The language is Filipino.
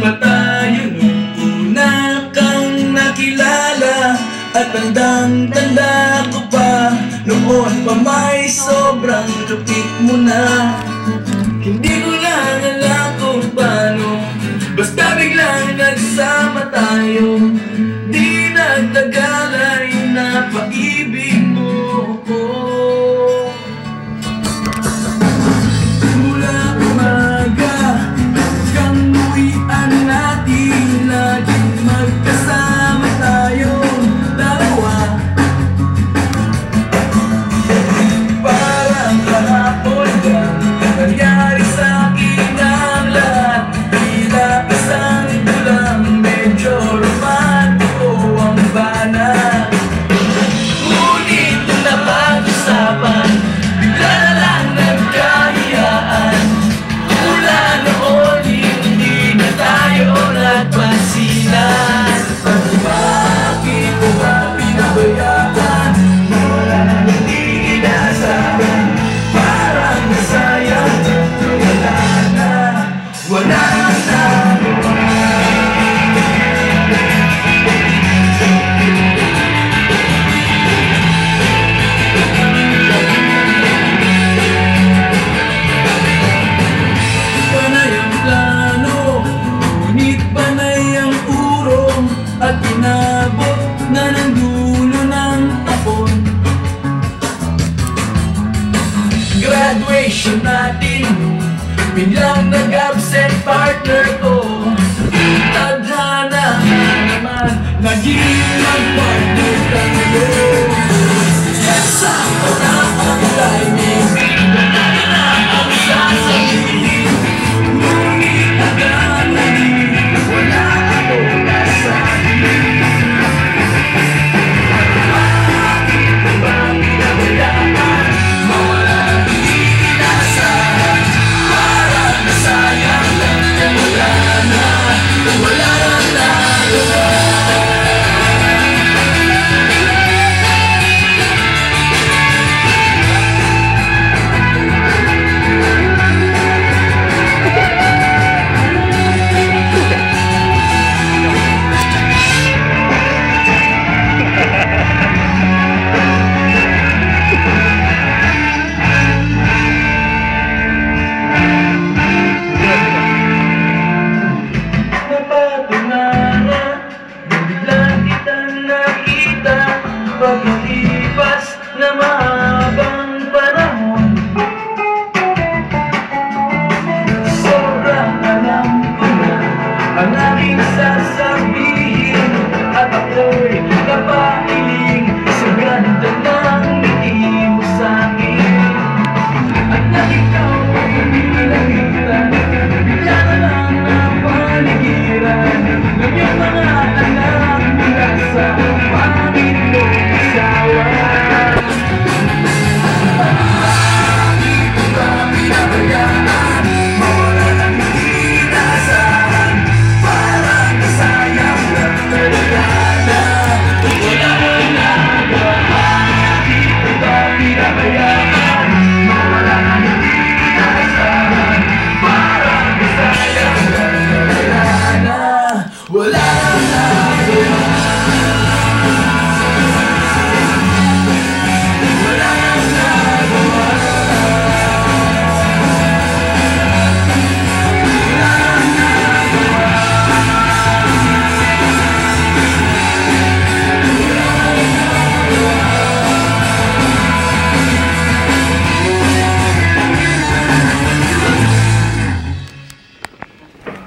ba tayo nung una kang nakilala? At tandang-tanda ko pa, noon pa may sobrang lupit mo na. Hindi ko lang alam kung paano, basta biglang nagsama tayo. Di nagtagal ay napaibig mo ako. Mula umaga hanggang uwian natin, laging magkasama tayong dalawa. Parang kahapon lang nangyari sa akin ang lahat. Tila isang tulang medyo romantiko ang bana. Ngunit nung napag-usapan, bigla na lang nagkahiyaan. Mula noon hindi na tayo nagpansinan. Bakit mo ba pinabayaan? Wala na hindi inasahan. Parang nasayang wala na, wala na. Panay ang plano, ngunit panay ang urong, at inabot na ng dulo ng tapon. Graduation natin, biglang nag-absent partner